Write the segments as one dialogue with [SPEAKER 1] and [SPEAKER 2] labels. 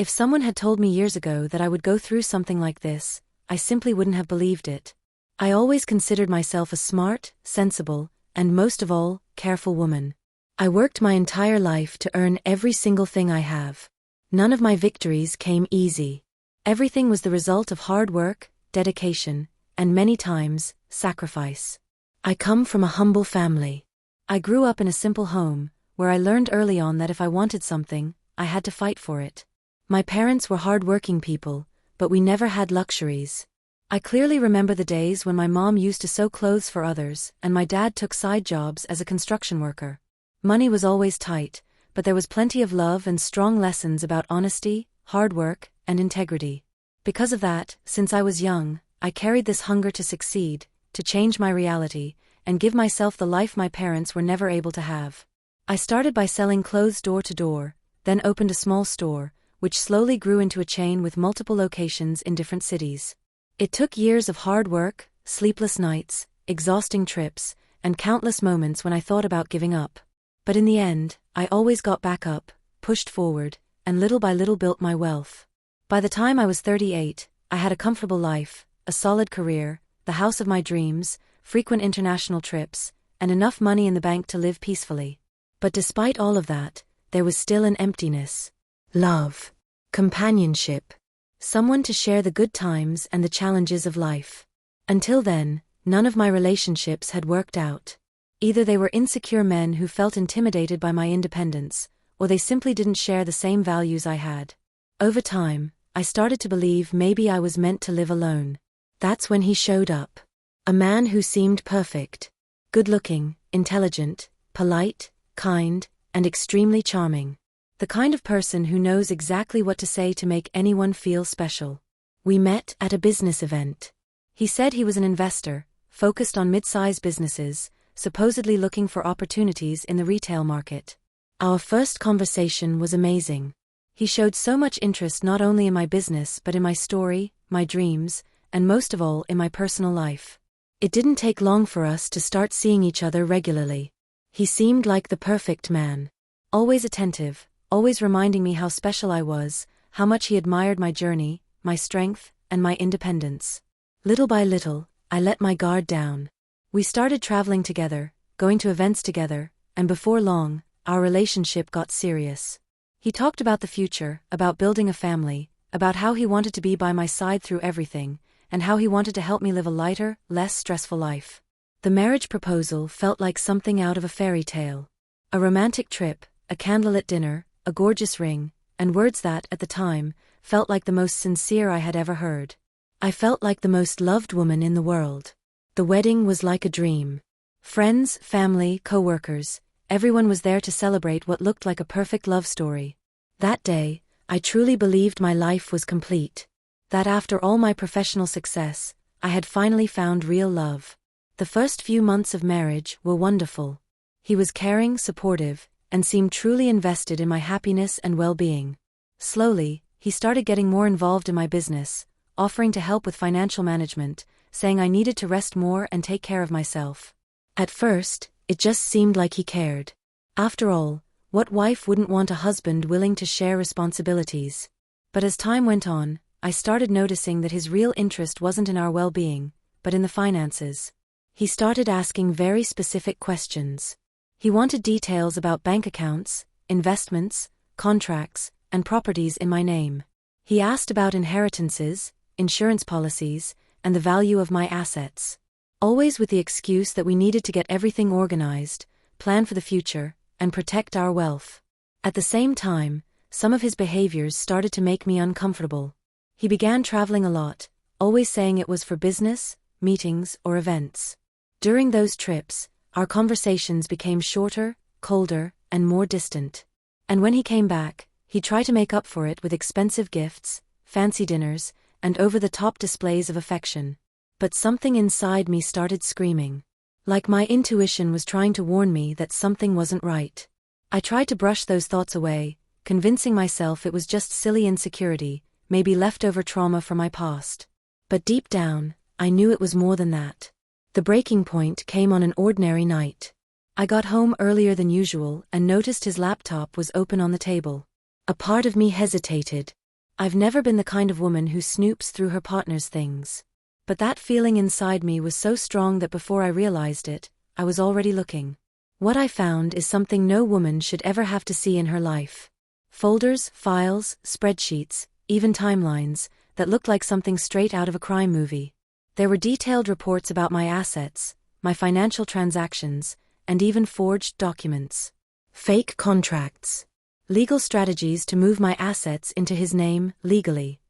[SPEAKER 1] If someone had told me years ago that I would go through something like this, I simply wouldn't have believed it. I always considered myself a smart, sensible, and most of all, careful woman. I worked my entire life to earn every single thing I have. None of my victories came easy. Everything was the result of hard work, dedication, and many times, sacrifice. I come from a humble family. I grew up in a simple home, where I learned early on that if I wanted something, I had to fight for it. My parents were hard-working people, but we never had luxuries. I clearly remember the days when my mom used to sew clothes for others and my dad took side jobs as a construction worker. Money was always tight, but there was plenty of love and strong lessons about honesty, hard work, and integrity. Because of that, since I was young, I carried this hunger to succeed, to change my reality, and give myself the life my parents were never able to have. I started by selling clothes door to door, then opened a small store, which slowly grew into a chain with multiple locations in different cities. It took years of hard work, sleepless nights, exhausting trips, and countless moments when I thought about giving up. But in the end, I always got back up, pushed forward, and little by little built my wealth. By the time I was 38, I had a comfortable life, a solid career, the house of my dreams, frequent international trips, and enough money in the bank to live peacefully. But despite all of that, there was still an emptiness. Love. Companionship. Someone to share the good times and the challenges of life. Until then, none of my relationships had worked out. Either they were insecure men who felt intimidated by my independence, or they simply didn't share the same values I had. Over time, I started to believe maybe I was meant to live alone. That's when he showed up. A man who seemed perfect. Good-looking, intelligent, polite, kind, and extremely charming. The kind of person who knows exactly what to say to make anyone feel special. We met at a business event. He said he was an investor, focused on mid-sized businesses, supposedly looking for opportunities in the retail market. Our first conversation was amazing. He showed so much interest not only in my business but in my story, my dreams, and most of all in my personal life. It didn't take long for us to start seeing each other regularly. He seemed like the perfect man. Always attentive, always reminding me how special I was, how much he admired my journey, my strength, and my independence. Little by little, I let my guard down. We started traveling together, going to events together, and before long, our relationship got serious. He talked about the future, about building a family, about how he wanted to be by my side through everything, and how he wanted to help me live a lighter, less stressful life. The marriage proposal felt like something out of a fairy tale. A romantic trip, a candlelit dinner, a gorgeous ring, and words that, at the time, felt like the most sincere I had ever heard. I felt like the most loved woman in the world. The wedding was like a dream. Friends, family, co-workers, everyone was there to celebrate what looked like a perfect love story. That day, I truly believed my life was complete. That after all my professional success, I had finally found real love. The first few months of marriage were wonderful. He was caring, supportive, and seemed truly invested in my happiness and well-being. Slowly, he started getting more involved in my business, offering to help with financial management, saying I needed to rest more and take care of myself. At first, it just seemed like he cared. After all, what wife wouldn't want a husband willing to share responsibilities? But as time went on, I started noticing that his real interest wasn't in our well-being, but in the finances. He started asking very specific questions. He wanted details about bank accounts, investments, contracts, and properties in my name. He asked about inheritances, insurance policies, and the value of my assets. Always with the excuse that we needed to get everything organized, plan for the future, and protect our wealth. At the same time, some of his behaviors started to make me uncomfortable. He began traveling a lot, always saying it was for business, meetings, or events. During those trips, our conversations became shorter, colder, and more distant. And when he came back, he tried to make up for it with expensive gifts, fancy dinners, and over-the-top displays of affection. But something inside me started screaming. Like my intuition was trying to warn me that something wasn't right. I tried to brush those thoughts away, convincing myself it was just silly insecurity, maybe leftover trauma from my past. But deep down, I knew it was more than that. The breaking point came on an ordinary night. I got home earlier than usual and noticed his laptop was open on the table. A part of me hesitated. I've never been the kind of woman who snoops through her partner's things. But that feeling inside me was so strong that before I realized it, I was already looking. What I found is something no woman should ever have to see in her life. Folders, files, spreadsheets, even timelines, that looked like something straight out of a crime movie. There were detailed reports about my assets, my financial transactions, and even forged documents. Fake contracts. Legal strategies to move my assets into his name, legally.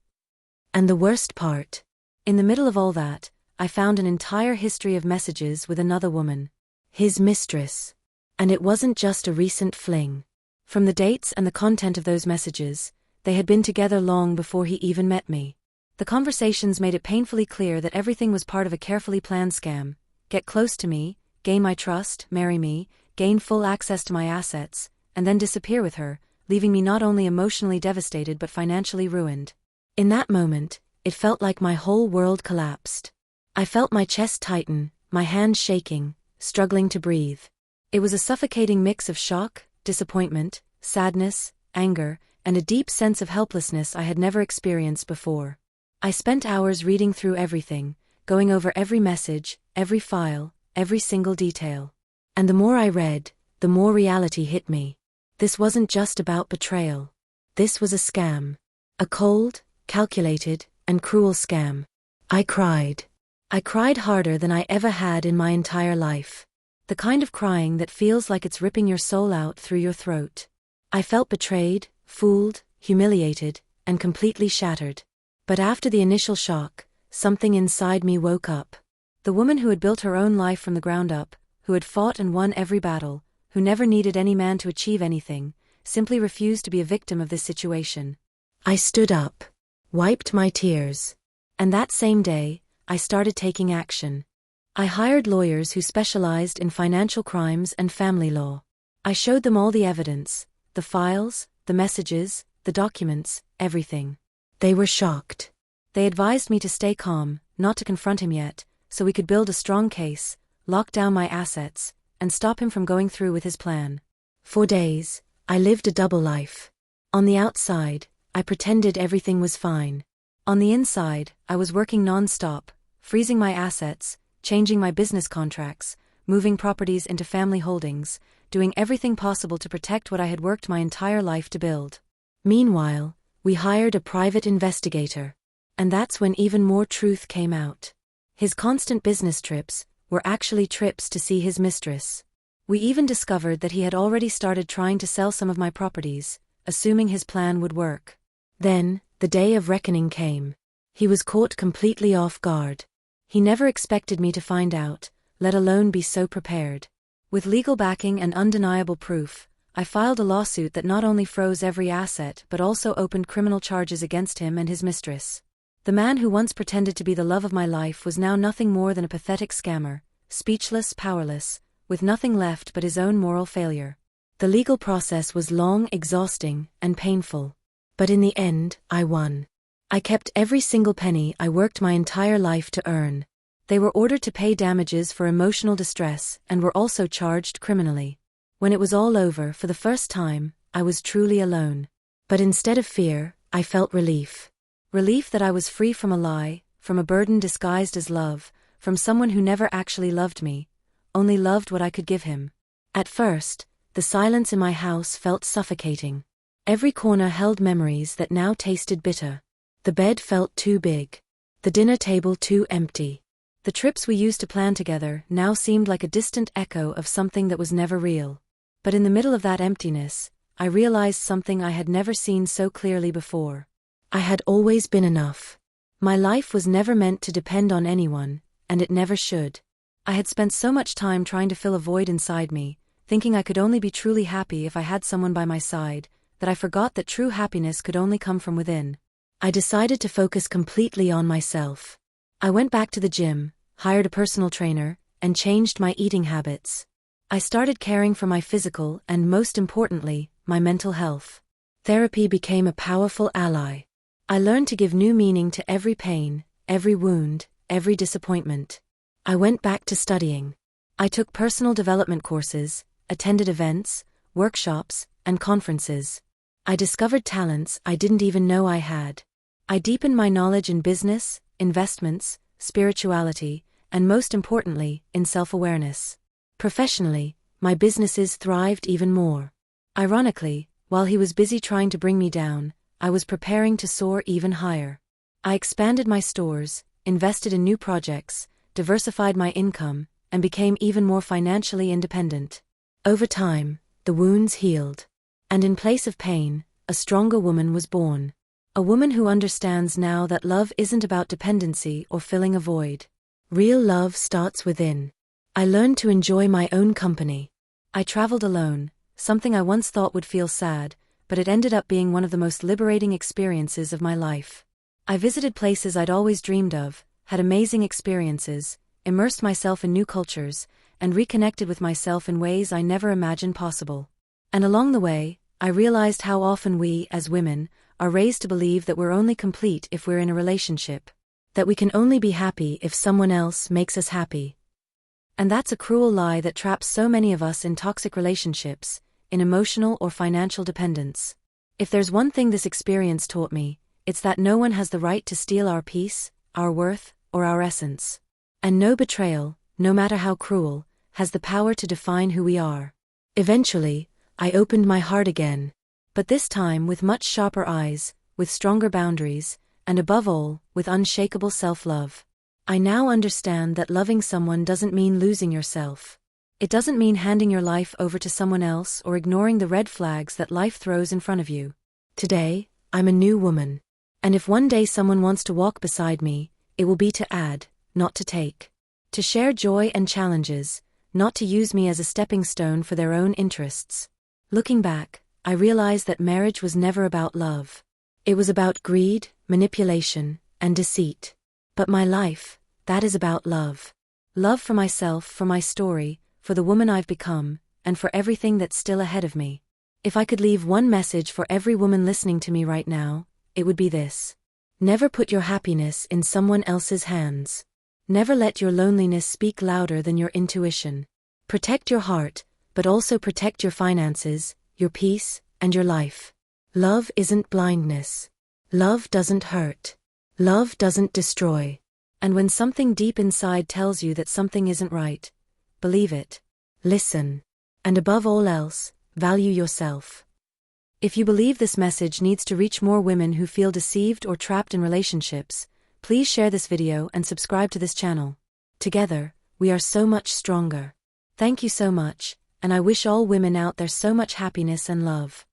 [SPEAKER 1] And the worst part. In the middle of all that, I found an entire history of messages with another woman. His mistress. And it wasn't just a recent fling. From the dates and the content of those messages, they had been together long before he even met me. The conversations made it painfully clear that everything was part of a carefully planned scam. Get close to me, gain my trust, marry me, gain full access to my assets, and then disappear with her, leaving me not only emotionally devastated but financially ruined. In that moment, it felt like my whole world collapsed. I felt my chest tighten, my hands shaking, struggling to breathe. It was a suffocating mix of shock, disappointment, sadness, anger, and a deep sense of helplessness I had never experienced before. I spent hours reading through everything, going over every message, every file, every single detail. And the more I read, the more reality hit me. This wasn't just about betrayal. This was a scam. A cold, calculated, and cruel scam. I cried. I cried harder than I ever had in my entire life. The kind of crying that feels like it's ripping your soul out through your throat. I felt betrayed, fooled, humiliated, and completely shattered. But after the initial shock, something inside me woke up. The woman who had built her own life from the ground up, who had fought and won every battle, who never needed any man to achieve anything, simply refused to be a victim of this situation. I stood up, wiped my tears. And that same day, I started taking action. I hired lawyers who specialized in financial crimes and family law. I showed them all the evidence, the files, the messages, the documents, everything. They were shocked. They advised me to stay calm, not to confront him yet, so we could build a strong case, lock down my assets, and stop him from going through with his plan. For days, I lived a double life. On the outside, I pretended everything was fine. On the inside, I was working non-stop, freezing my assets, changing my business contracts, moving properties into family holdings, doing everything possible to protect what I had worked my entire life to build. Meanwhile, we hired a private investigator. And that's when even more truth came out. His constant business trips were actually trips to see his mistress. We even discovered that he had already started trying to sell some of my properties, assuming his plan would work. Then, the day of reckoning came. He was caught completely off guard. He never expected me to find out, let alone be so prepared. With legal backing and undeniable proof, I filed a lawsuit that not only froze every asset but also opened criminal charges against him and his mistress. The man who once pretended to be the love of my life was now nothing more than a pathetic scammer, speechless, powerless, with nothing left but his own moral failure. The legal process was long, exhausting, and painful. But in the end, I won. I kept every single penny I worked my entire life to earn. They were ordered to pay damages for emotional distress and were also charged criminally. When it was all over, for the first time, I was truly alone. But instead of fear, I felt relief. Relief that I was free from a lie, from a burden disguised as love, from someone who never actually loved me, only loved what I could give him. At first, the silence in my house felt suffocating. Every corner held memories that now tasted bitter. The bed felt too big. The dinner table too empty. The trips we used to plan together now seemed like a distant echo of something that was never real. But in the middle of that emptiness, I realized something I had never seen so clearly before. I had always been enough. My life was never meant to depend on anyone, and it never should. I had spent so much time trying to fill a void inside me, thinking I could only be truly happy if I had someone by my side, that I forgot that true happiness could only come from within. I decided to focus completely on myself. I went back to the gym, hired a personal trainer, and changed my eating habits. I started caring for my physical and, most importantly, my mental health. Therapy became a powerful ally. I learned to give new meaning to every pain, every wound, every disappointment. I went back to studying. I took personal development courses, attended events, workshops, and conferences. I discovered talents I didn't even know I had. I deepened my knowledge in business, investments, spirituality, and most importantly, in self-awareness. Professionally, my businesses thrived even more. Ironically, while he was busy trying to bring me down, I was preparing to soar even higher. I expanded my stores, invested in new projects, diversified my income, and became even more financially independent. Over time, the wounds healed. And in place of pain, a stronger woman was born. A woman who understands now that love isn't about dependency or filling a void. Real love starts within. I learned to enjoy my own company. I traveled alone, something I once thought would feel sad, but it ended up being one of the most liberating experiences of my life. I visited places I'd always dreamed of, had amazing experiences, immersed myself in new cultures, and reconnected with myself in ways I never imagined possible. And along the way, I realized how often we, as women, are raised to believe that we're only complete if we're in a relationship. That we can only be happy if someone else makes us happy. And that's a cruel lie that traps so many of us in toxic relationships, in emotional or financial dependence. If there's one thing this experience taught me, it's that no one has the right to steal our peace, our worth, or our essence. And no betrayal, no matter how cruel, has the power to define who we are. Eventually, I opened my heart again. But this time with much sharper eyes, with stronger boundaries, and above all, with unshakable self-love. I now understand that loving someone doesn't mean losing yourself. It doesn't mean handing your life over to someone else or ignoring the red flags that life throws in front of you. Today, I'm a new woman. And if one day someone wants to walk beside me, it will be to add, not to take. To share joy and challenges, not to use me as a stepping stone for their own interests. Looking back, I realized that marriage was never about love. It was about greed, manipulation, and deceit. But my life, that is about love. Love for myself, for my story, for the woman I've become, and for everything that's still ahead of me. If I could leave one message for every woman listening to me right now, it would be this. Never put your happiness in someone else's hands. Never let your loneliness speak louder than your intuition. Protect your heart, but also protect your finances, your peace, and your life. Love isn't blindness. Love doesn't hurt. Love doesn't destroy. And when something deep inside tells you that something isn't right, believe it. Listen. And above all else, value yourself. If you believe this message needs to reach more women who feel deceived or trapped in relationships, please share this video and subscribe to this channel. Together, we are so much stronger. Thank you so much, and I wish all women out there so much happiness and love.